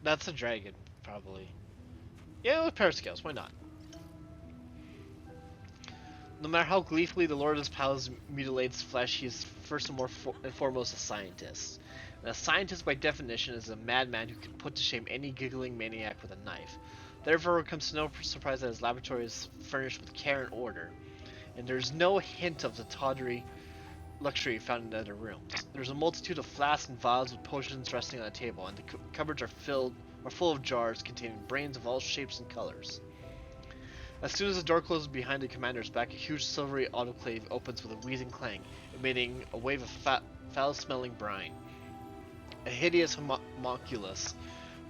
That's a dragon, probably. Yeah, with parascales, why not? No matter how gleefully the Lord of his Palace mutilates flesh, he is first and and foremost a scientist. And a scientist, by definition, is a madman who can put to shame any giggling maniac with a knife. Therefore, it comes to no surprise that his laboratory is furnished with care and order, and there's no hint of the tawdry luxury found in other rooms. There's a multitude of flasks and vials with potions resting on a table, and the cupboards are full of jars containing brains of all shapes and colors. As soon as the door closes behind the commander's back, a huge silvery autoclave opens with a wheezing clang, emitting a wave of foul-smelling brine. A hideous homunculus,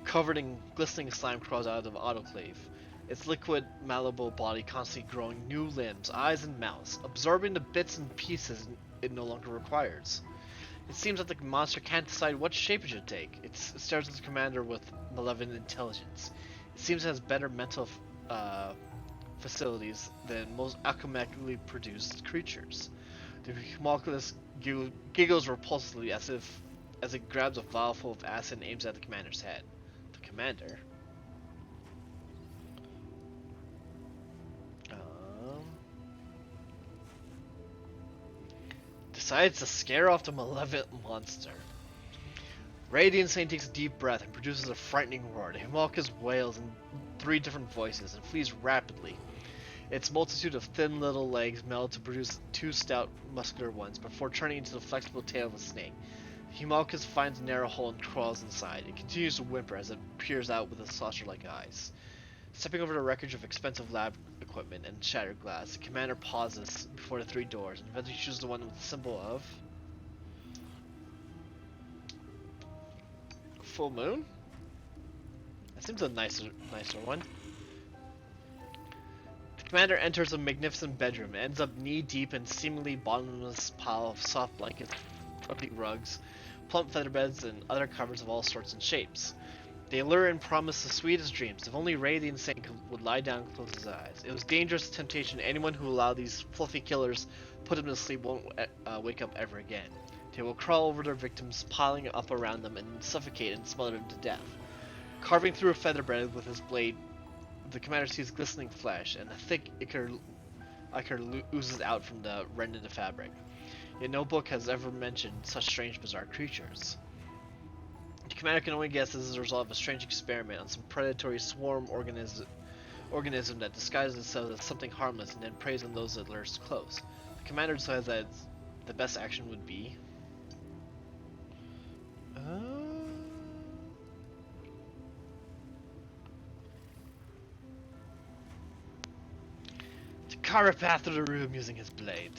covered in glistening slime, crawls out of the autoclave. Its liquid, malleable body constantly growing new limbs, eyes, and mouths, absorbing the bits and pieces it no longer requires. It seems that the monster can't decide what shape it should take. It stares at the commander with malevolent intelligence. It seems it has better mental facilities than most alchemically produced creatures. The homunculus giggles repulsively as it grabs a vial full of acid and aims at the commander's head. The commander decides to scare off the malevolent monster. Radiant Saint takes a deep breath and produces a frightening roar. The homunculus wails in 3 different voices and flees rapidly. Its multitude of thin little legs meld to produce 2 stout, muscular ones before turning into the flexible tail of a snake. The homunculus finds a narrow hole and crawls inside. It continues to whimper as it peers out with its saucer-like eyes. Stepping over the wreckage of expensive lab equipment and shattered glass, the commander pauses before the 3 doors and eventually chooses the one with the symbol of full moon? That seems a nicer one. The commander enters a magnificent bedroom and ends up knee-deep in seemingly bottomless pile of soft blankets, fluffy rugs, plump feather beds, and other covers of all sorts and shapes. They allure and promise the sweetest dreams. If only Ray the Insane would lie down and close his eyes. It was dangerous temptation. Anyone who allowed these fluffy killers put him to sleep won't wake up ever again. They will crawl over their victims, piling up around them, and suffocate and smother them to death. Carving through a featherbed with his blade, the commander sees glistening flesh, and a thick ichor oozes out from the rend in the fabric. Yet no book has ever mentioned such strange, bizarre creatures. The commander can only guess this is a result of a strange experiment on some predatory swarm organism that disguises itself as something harmless and then preys on those that lures close. The commander decides that the best action would be to carve a path through the room using his blade.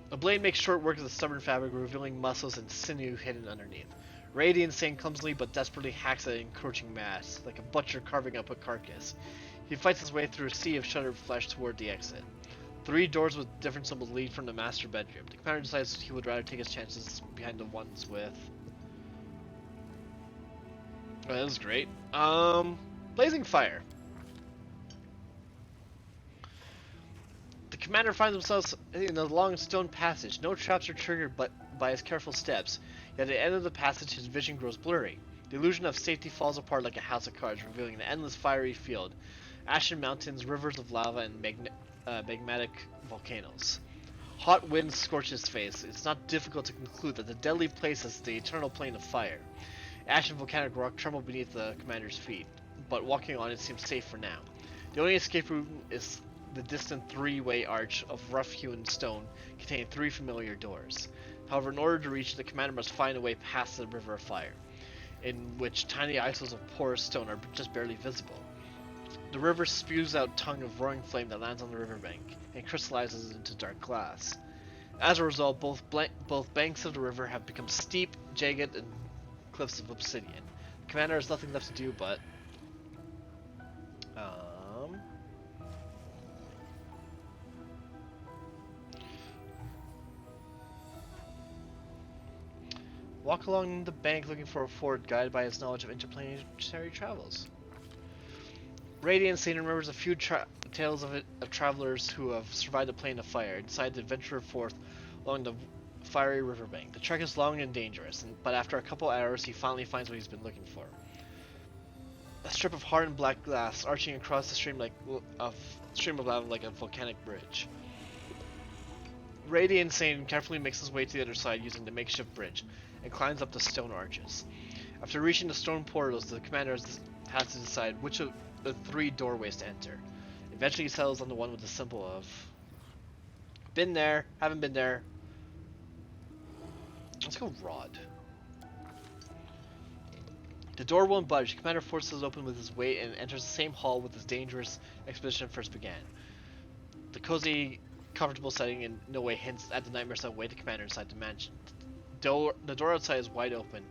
The blade makes short work of the stubborn fabric, revealing muscles and sinew hidden underneath. Ray the Insane clumsily but desperately hacks at an encroaching mass, like a butcher carving up a carcass. He fights his way through a sea of shuttered flesh toward the exit. 3 doors with different symbols lead from the master bedroom. The commander decides he would rather take his chances behind the ones with... Oh, that was great. Blazing fire. The commander finds himself in a long stone passage. No traps are triggered but by his careful steps. Yet at the end of the passage, his vision grows blurry. The illusion of safety falls apart like a house of cards, revealing an endless fiery field, ashen mountains, rivers of lava, and magmatic volcanoes. Hot wind scorch his face. It's not difficult to conclude that the deadly place is the eternal plane of fire. Ash and volcanic rock tremble beneath the commander's feet, but walking on it seems safe for now. The only escape route is the distant 3-way arch of rough-hewn stone containing 3 familiar doors. However, in order to reach it, the commander must find a way past the river of fire, in which tiny isles of porous stone are just barely visible. The river spews out a tongue of roaring flame that lands on the riverbank and crystallizes into dark glass. As a result, both banks of the river have become steep, jagged, and cliffs of obsidian. The commander has nothing left to do but walk along the bank looking for a ford, guided by his knowledge of interplanetary travels. Radiant Saint remembers a few tales of travelers who have survived the plane of fire and decide to venture forth along the fiery riverbank. The trek is long and dangerous, but after a couple hours he finally finds what he's been looking for. A strip of hardened black glass arching across the stream of lava like a volcanic bridge. Radiant Sane carefully makes his way to the other side using the makeshift bridge and climbs up the stone arches. After reaching the stone portals, the commander has to decide which of the 3 doorways to enter. Eventually he settles on the one with the symbol of been there, haven't been there. Let's go Rod. The door won't budge. The commander forces it open with his weight and enters the same hall where his dangerous expedition first began. The cozy, comfortable setting in no way hints at the nightmares that await the commander inside the mansion. The door outside is wide open,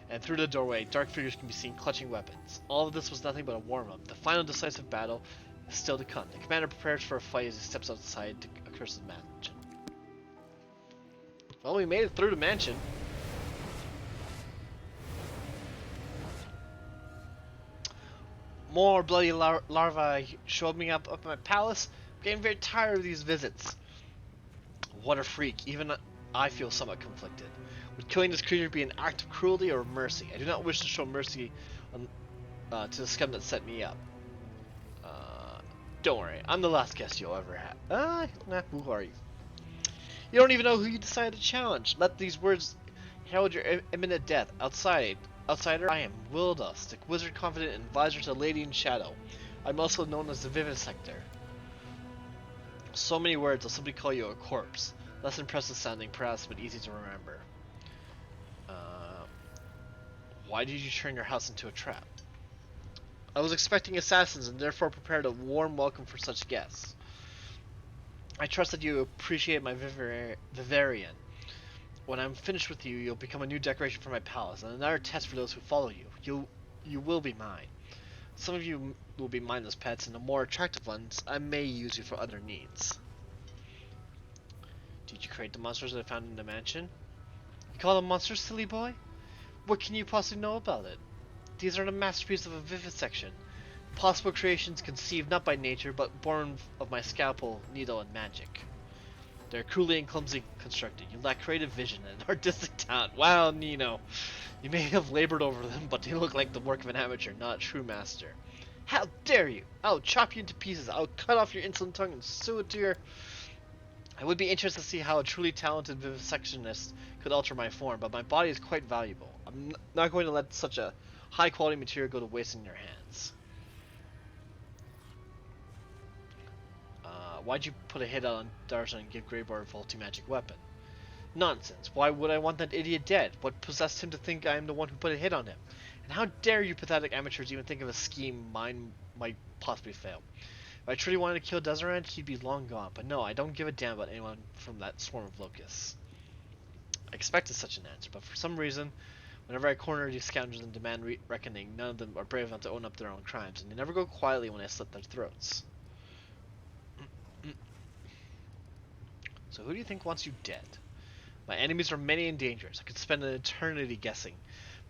and through the doorway, dark figures can be seen clutching weapons. All of this was nothing but a warm-up. The final decisive battle is still to come. The commander prepares for a fight as he steps outside the accursed mansion. Well, we made it through the mansion. More bloody larvae showed me up at my palace. I'm getting very tired of these visits. What a freak. Even I feel somewhat conflicted. Would killing this creature be an act of cruelty or mercy? I do not wish to show mercy to the scum that set me up. Don't worry, I'm the last guest you'll ever have. Who are you? You don't even know who you decided to challenge. Let these words herald your imminent death. Outsider, I am Wildust, a wizard confident and advisor to Lady in Shadow. I'm also known as the Vivisector. So many words, I'll simply call you a corpse. Less impressive sounding, perhaps, but easy to remember. Why did you turn your house into a trap? I was expecting assassins and therefore prepared a warm welcome for such guests. I trust that you appreciate my Vivarian. When I'm finished with you, you'll become a new decoration for my palace, and another test for those who follow you. You will be mine. Some of you will be mindless pets, and the more attractive ones, I may use you for other needs. Did you create the monsters that I found in the mansion? You call them monsters, silly boy? What can you possibly know about it? These are the masterpieces of a vivisection. Possible creations conceived not by nature, but born of my scalpel, needle, and magic. They're cruelly and clumsily constructed. You lack creative vision and artistic talent. Wow, Nino. You may have labored over them, but they look like the work of an amateur, not a true master. How dare you! I'll chop you into pieces. I'll cut off your insolent tongue and sew it to your... I would be interested to see how a truly talented vivisectionist could alter my form, but my body is quite valuable. I'm not going to let such a high-quality material go to waste in your hands. Why'd you put a hit on Darzan and give Greybar a faulty magic weapon? Nonsense. Why would I want that idiot dead? What possessed him to think I am the one who put a hit on him? And how dare you pathetic amateurs even think of a scheme mine might possibly fail? If I truly wanted to kill Desirant, he'd be long gone. But no, I don't give a damn about anyone from that swarm of locusts. I expected such an answer, but for some reason, whenever I corner these scoundrels and demand reckoning, none of them are brave enough to own up their own crimes, and they never go quietly when I slit their throats. So who do you think wants you dead? My enemies are many and dangerous. I could spend an eternity guessing,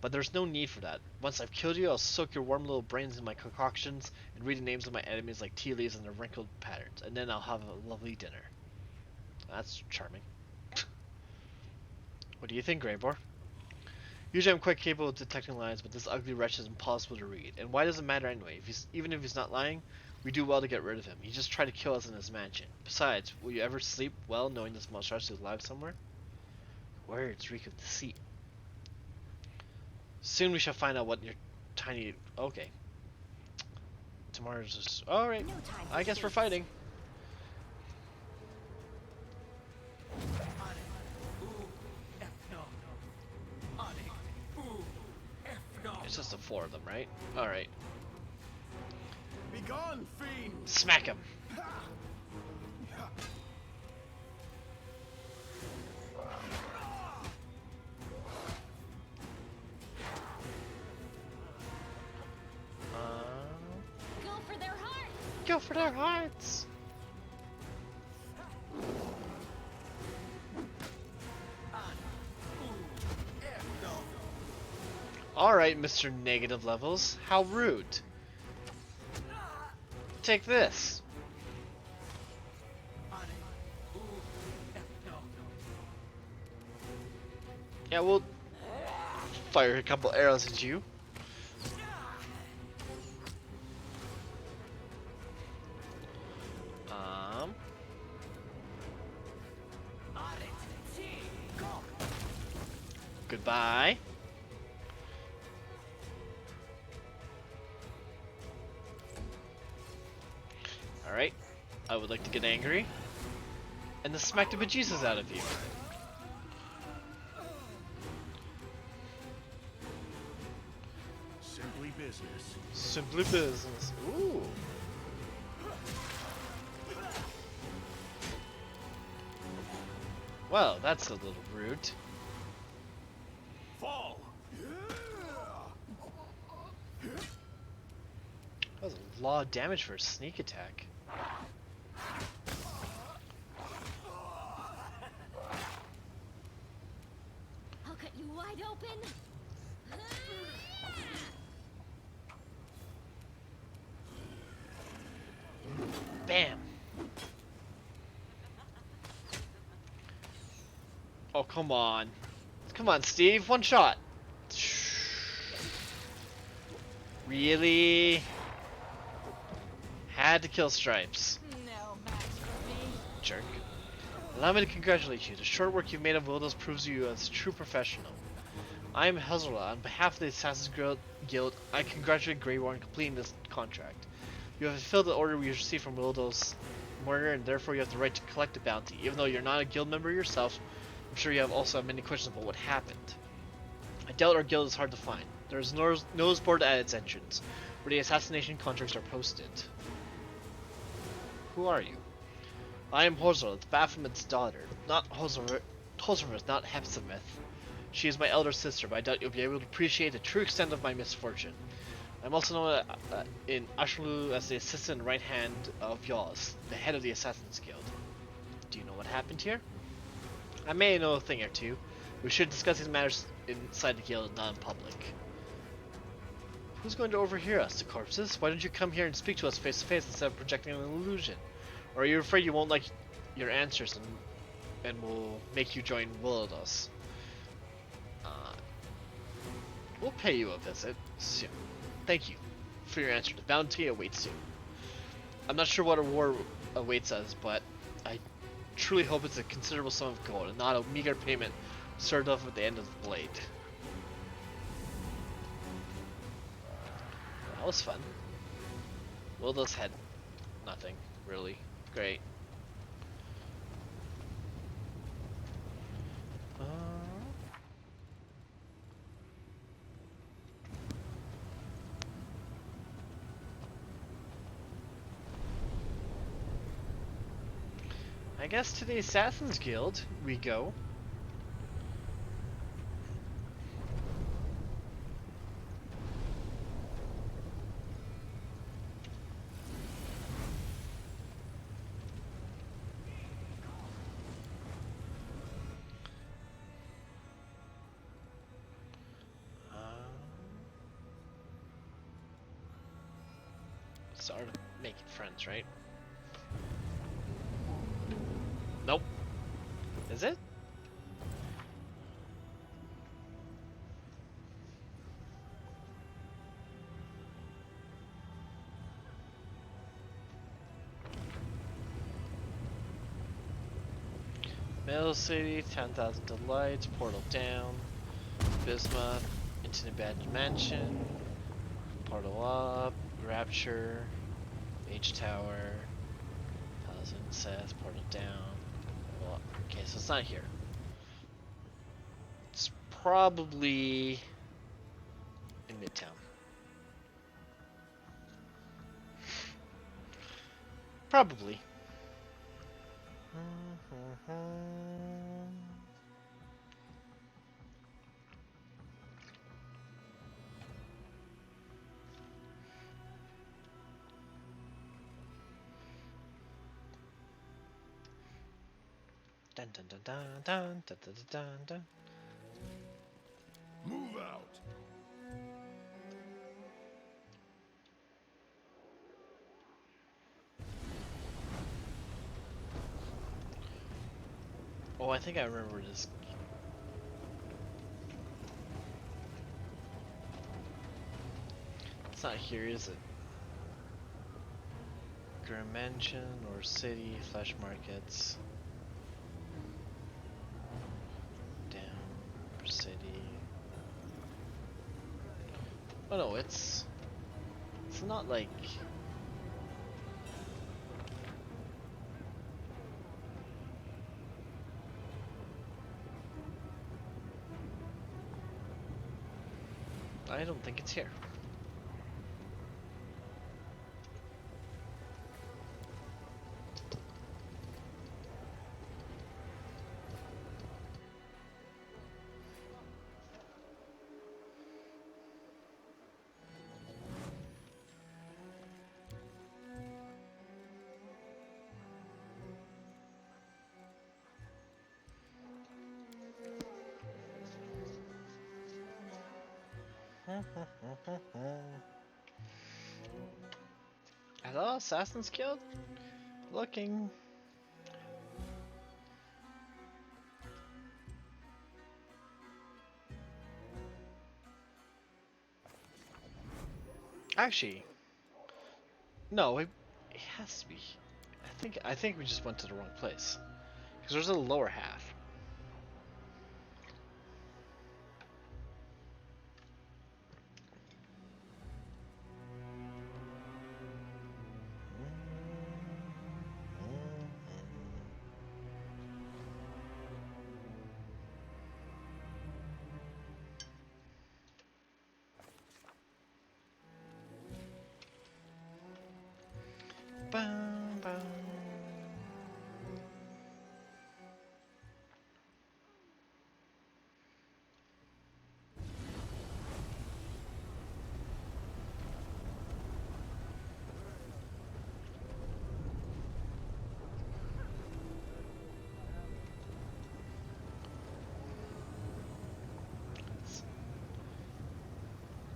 but there's no need for that. Once I've killed you, I'll soak your warm little brains in my concoctions and read the names of my enemies like tea leaves and their wrinkled patterns, and then I'll have a lovely dinner. That's charming. What do you think, Greybor? Usually I'm quite capable of detecting lies, but this ugly wretch is impossible to read. And why does it matter anyway? Even if he's not lying, we do well to get rid of him. He just tried to kill us in his mansion. Besides, will you ever sleep well knowing this monstrosity is alive somewhere? Words reek of deceit. Soon we shall find out what your tiny... Okay. Tomorrow's just... Alright. I guess we're fighting. It's just the 4 of them, right? Alright. Begone, fiend! Smack him! Go for their hearts! Go for their hearts! Alright, Mr. Negative Levels. How rude. Take this. Yeah, we'll fire a couple arrows at you. Goodbye. Alright, I would like to get angry and then smack the bejesus out of you. Simply business. Simply business. Ooh. Well, that's a little rude. Fall. That was a lot of damage for a sneak attack. I'll cut you wide open. Bam! Oh, come on. Come on, Steve. One shot. Really? Had to kill Stripes. No match for me. Jerk. Allow me to congratulate you. The short work you've made of Wildos proves you as a true professional. I am Hezbollah. On behalf of the Assassin's Guild, I congratulate Grey War on completing this contract. You have fulfilled the order we received from Wildos Murder, and therefore you have the right to collect the bounty. Even though you're not a guild member yourself, I'm sure you have also have many questions about what happened. I doubt our guild is hard to find. There is no notice board at its entrance, where the assassination contracts are posted. Who are you? I am Hozor, Baphomet's daughter. Not Hozor, not Hepzibeth. She is my elder sister, but I doubt you'll be able to appreciate the true extent of my misfortune. I'm also known in Ashlu as the assistant and right hand of Yaws, the head of the Assassin's Guild. Do you know what happened here? I may know a thing or two. We should discuss these matters inside the guild, not in public. Who's going to overhear us, the corpses? Why don't you come here and speak to us face to face instead of projecting an illusion? Or are you afraid you won't like your answers and will make you join Wildos? We'll pay you a visit soon. Thank you for your answer. The bounty awaits soon. I'm not sure what a reward awaits us, but I truly hope it's a considerable sum of gold and not a meager payment served off at the end of the blade. That was fun. Wildos had nothing, really. Great. I guess to the Assassin's Guild we go. Start making friends, right? Nope. Is it? Middle City, 10,000 Delights, Portal Down, Bismuth, into Abandoned Mansion, Portal Up, Rapture, H Tower, 1000 Seth, Portal Down. Well, okay, so it's not here. It's probably in Midtown. Probably. Dun dun dun dun dun dun dun dun dun. Move out. Oh, I think I remember this. It's not here, is it? Grim Mansion or City, Flash Markets. Down, City. Oh no, it's not like. I don't think it's here. Hello, Assassin's Guild? Looking. Actually, no, it has to be. I think we just went to the wrong place. Because there's a lower half. Bum, bum.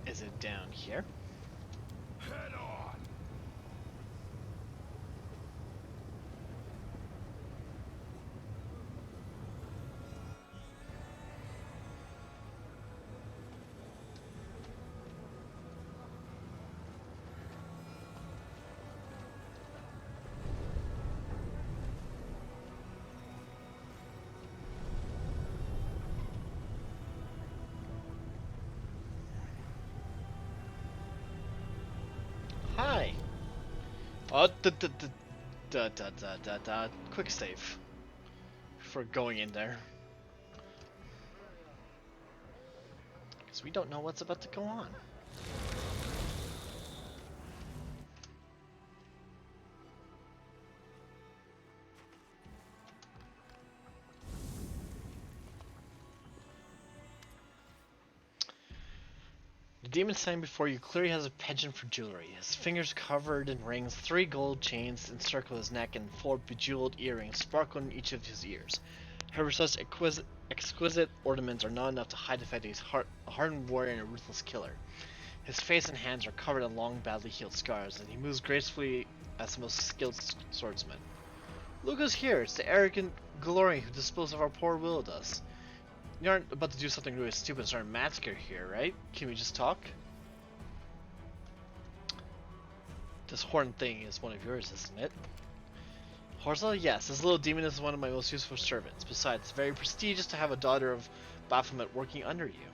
Is it down here? Head on! Hi. Oh, da. Quick save. For going in there. Because we don't know what's about to go on. The demon standing before you clearly has a penchant for jewelry. His fingers covered in rings, 3 gold chains encircle his neck, and 4 bejeweled earrings sparkle in each of his ears. However, such exquisite ornaments are not enough to hide the fact that he's a hardened warrior and a ruthless killer. His face and hands are covered in long, badly healed scars, and he moves gracefully as the most skilled swordsman. Look who's here! It's the arrogant glory who disposed of our poor Wildas. You aren't about to do something really stupid and start a massacre here, right? Can we just talk? This horn thing is one of yours, isn't it? Horsel, yes, this little demon is one of my most useful servants. Besides, it's very prestigious to have a daughter of Baphomet working under you.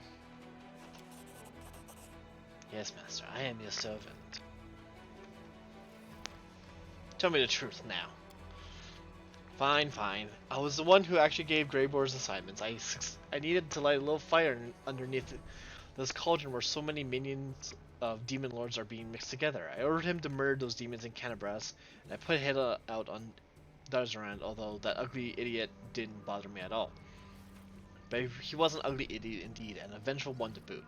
Yes, master, I am your servant. Tell me the truth now. Fine. I was the one who actually gave Greyboar's assignments. I needed to light a little fire underneath this cauldron where so many minions of demon lords are being mixed together. I ordered him to murder those demons in Canabras, and I put a hit out on Darzaran, although that ugly idiot didn't bother me at all. But he was an ugly idiot indeed, and a vengeful one to boot.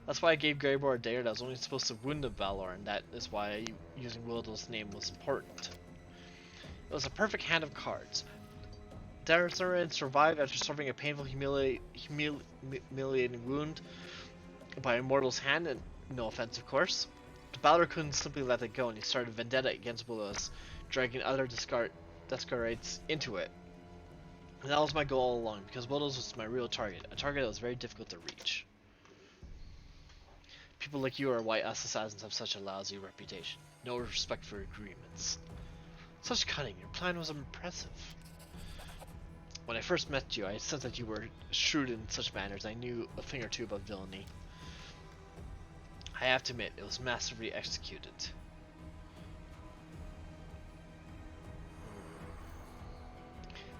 That's why I gave Greyboar a dare that was only supposed to wound the Valor, and that is why using Wildell's name was important. It was a perfect hand of cards. Darzaran survived after suffering a painful, humiliating wound by a mortal's hand, and no offense, of course. But Balor couldn't simply let it go, and he started a vendetta against Willis, dragging other Descarites into it. And that was my goal all along, because Willis was my real target, a target that was very difficult to reach. People like you are why us assassins have such a lousy reputation. No respect for agreements. Such cunning, your plan was impressive. When I first met you, I sensed that you were shrewd in such matters. I knew a thing or two about villainy. I have to admit, it was masterfully executed.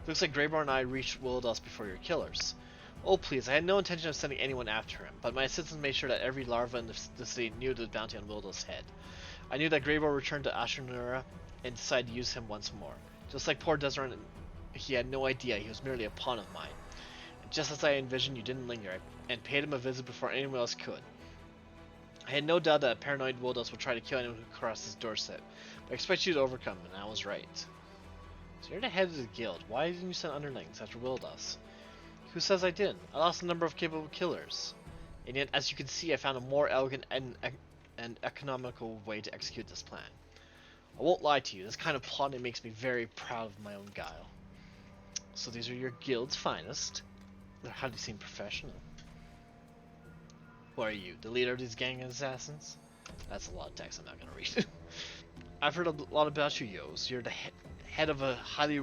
Looks like Greybar and I reached Wildos before your killers. Oh please, I had no intention of sending anyone after him, but my assistants made sure that every larva in the city knew the bounty on Wildos' head. I knew that Greybar returned to Ashurnura and decided to use him once more. Just like poor Desert, he had no idea he was merely a pawn of mine. And just as I envisioned, you didn't linger, and paid him a visit before anyone else could. I had no doubt that a paranoid Wildos would try to kill anyone who crossed his doorstep, but I expect you to overcome, and I was right. So you're the head of the guild. Why didn't you send underlings after Wildos? Who says I didn't? I lost a number of capable killers. And yet, as you can see, I found a more elegant and economical way to execute this plan. I won't lie to you, this kind of plotting makes me very proud of my own guile. So these are your guild's finest. How do you seem professional? Who are you, the leader of these gang of assassins? That's a lot of text I'm not gonna read. I've heard a lot about you, Yos. You're the head of a highly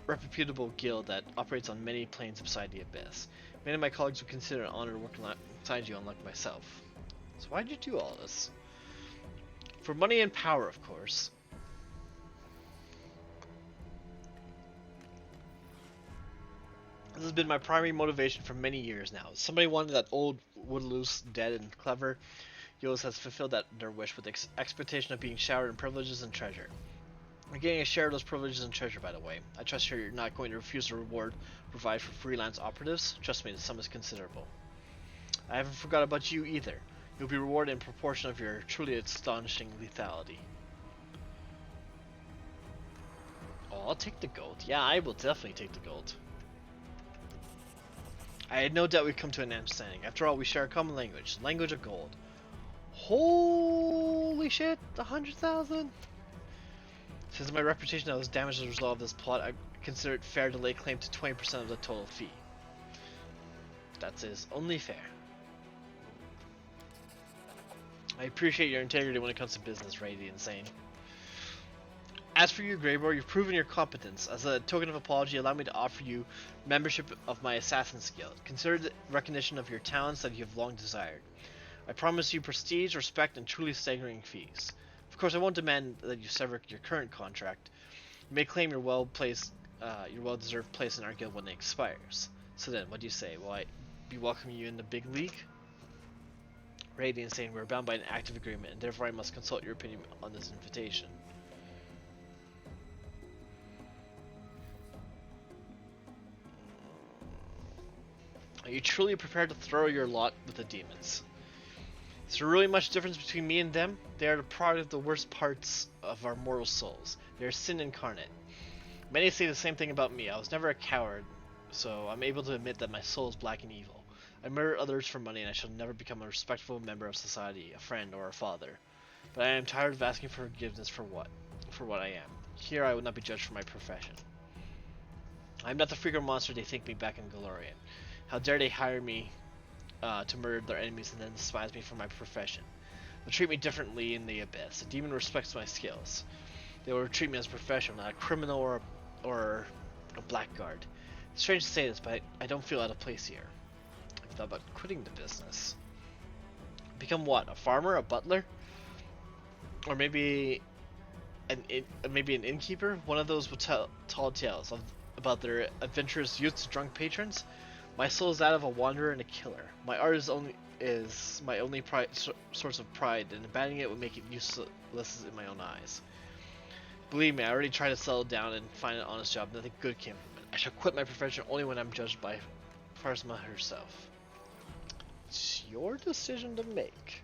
reputable guild that operates on many planes beside the Abyss. Many of my colleagues would consider it an honor to work alongside you, unlike myself. So why'd you do all this? For money and power, of course. This has been my primary motivation for many years now. Somebody wanted that old Woodloose dead and clever. Yos has fulfilled their wish with the expectation of being showered in privileges and treasure. You're getting a share of those privileges and treasure, by the way. I trust you're not going to refuse a reward provided for freelance operatives. Trust me, the sum is considerable. I haven't forgot about you either. You'll be rewarded in proportion of your truly astonishing lethality. Oh, I'll take the gold. Yeah, I will definitely take the gold. I had no doubt we'd come to an understanding. After all, we share a common language. The language of gold. Holy shit, 100,000? Since my reputation was damaged as a result of this plot, I consider it fair to lay claim to 20% of the total fee. That is only fair. I appreciate your integrity when it comes to business, Rady Insane. As for you, Greybar, you've proven your competence. As a token of apology, allow me to offer you membership of my Assassin's Guild. Consider the recognition of your talents that you have long desired. I promise you prestige, respect, and truly staggering fees. Of course, I won't demand that you sever your current contract. You may claim your well-deserved place in our guild when it expires. So then, what do you say? Will I be welcoming you in the big league? Radiant saying we're bound by an active agreement, and therefore I must consult your opinion on this invitation. Are you truly prepared to throw your lot with the demons? Is there really much difference between me and them? They are the product of the worst parts of our mortal souls. They are sin incarnate. Many say the same thing about me. I was never a coward, so I'm able to admit that my soul is black and evil. I murder others for money, and I shall never become a respectful member of society, a friend, or a father. But I am tired of asking for forgiveness for what I am. Here I would not be judged for my profession. I am not the freak or monster they think me back in Galorian. How dare they hire me to murder their enemies and then despise me for my profession. They'll treat me differently in the Abyss. A demon respects my skills. They will treat me as a professional, not a criminal or a blackguard. It's strange to say this, but I don't feel out of place here. I've thought about quitting the business. Become what? A farmer? A butler? Or maybe an innkeeper? One of those with tall tales about their adventurous youths, drunk patrons? My soul is that of a wanderer and a killer. My art is my only source of pride, and abandoning it would make it useless in my own eyes. Believe me, I already tried to settle down and find an honest job. Nothing good came from it. I shall quit my profession only when I'm judged by Pharsma herself. It's your decision to make.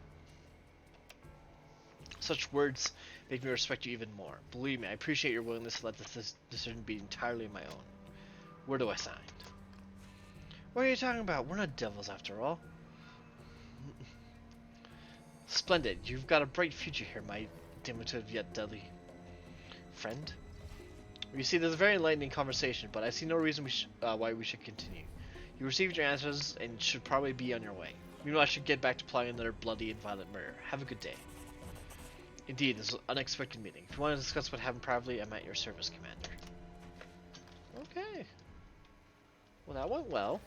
Such words make me respect you even more. Believe me, I appreciate your willingness to let this decision be entirely my own. Where do I sign? What are you talking about? We're not devils after all. Splendid. You've got a bright future here, my diminutive yet deadly friend. You see, there's a very enlightening conversation, but I see no reason why we should continue. You received your answers and should probably be on your way. Meanwhile, I should get back to plotting another bloody and violent murder. Have a good day. Indeed, this is an unexpected meeting. If you want to discuss what happened privately, I'm at your service, Commander. Okay. Well, that went well.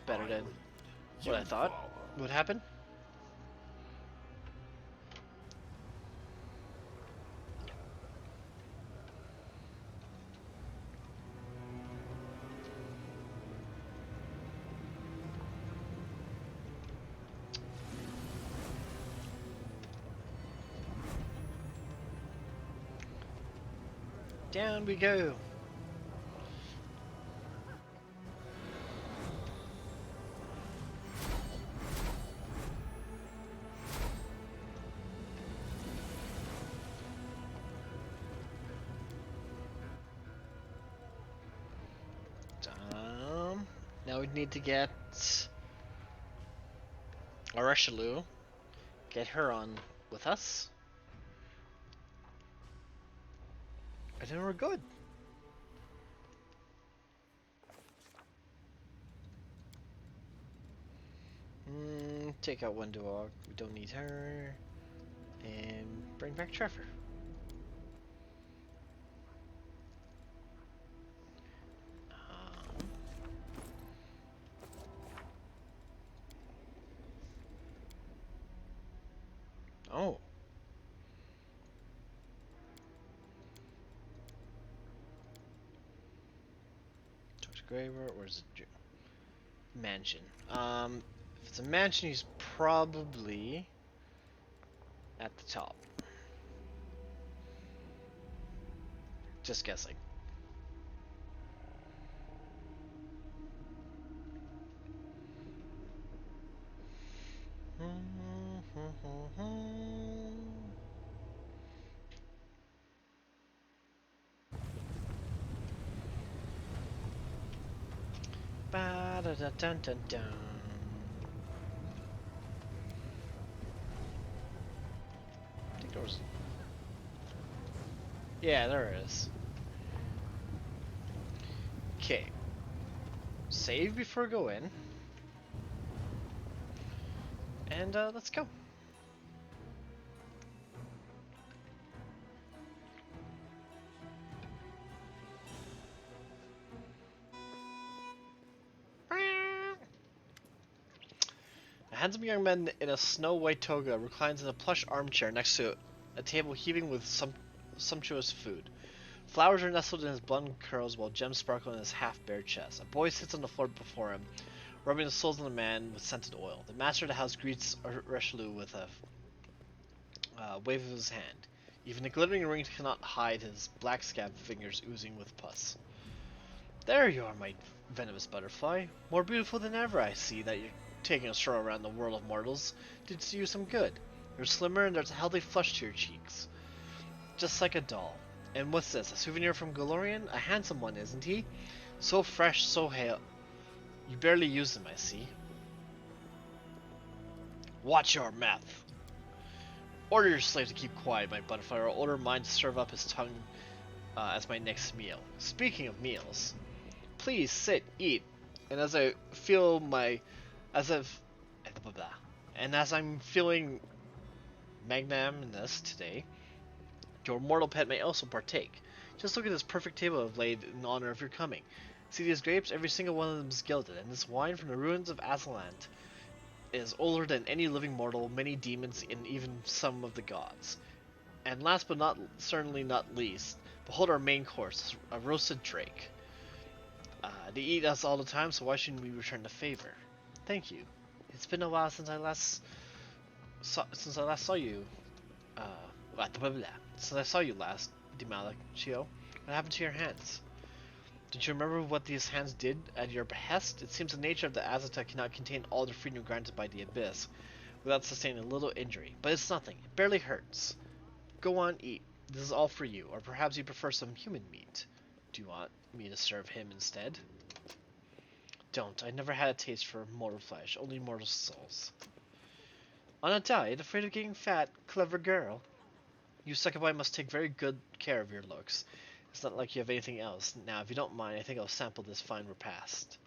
Better than what I thought would happen. Down we go. Now we need to get Areshalu, get her on with us, and then we're good. Take out one dog, we don't need her, and bring back Trevor. Oh. Talk to Graver, where's the mansion? If it's a mansion, he's probably at the top. Just guessing. Ba da da dun dun dun. I think there was. Yeah, there is. Okay. Save before we go in. And let's go. A handsome young man in a snow-white toga reclines in a plush armchair next to a table heaving with sumptuous food. Flowers are nestled in his blonde curls while gems sparkle in his half-bare chest. A boy sits on the floor before him, rubbing the soles of the man with scented oil. The master of the house greets Richelieu with a wave of his hand. Even the glittering ring cannot hide his black scabbed fingers oozing with pus. There you are, my venomous butterfly. More beautiful than ever. I see that you're taking a stroll around the world of mortals. Did do you some good. You're slimmer and there's a healthy flush to your cheeks. Just like a doll. And what's this? A souvenir from Galorian? A handsome one, isn't he? So fresh, so hale. You barely use them, I see. Watch your mouth. Order your slave to keep quiet, my butterfly, or order mine to serve up his tongue as my next meal. Speaking of meals, please sit, eat, and as I feel my, as if, blah, blah, blah. And as I'm feeling magnanimous today, your mortal pet may also partake. Just look at this perfect table I've laid in honor of your coming. See these grapes? Every single one of them is gilded, and this wine from the ruins of Azalant is older than any living mortal, many demons, and even some of the gods. And last but not certainly not least, behold our main course, a roasted drake. They eat us all the time, so why shouldn't we return the favor? Thank you. It's been a while since I last saw you. Blah, blah, blah. Since I saw you last, Dimalachio. What happened to your hands? Don't you remember what these hands did at your behest? It seems the nature of the Azata cannot contain all the freedom granted by the Abyss without sustaining a little injury. But it's nothing. It barely hurts. Go on, eat. This is all for you. Or perhaps you prefer some human meat. Do you want me to serve him instead? Don't. I never had a taste for mortal flesh. Only mortal souls. On a diet, afraid of getting fat, clever girl. You succubi must take very good care of your looks. It's not like you have anything else. Now, if you don't mind, I think I'll sample this fine repast.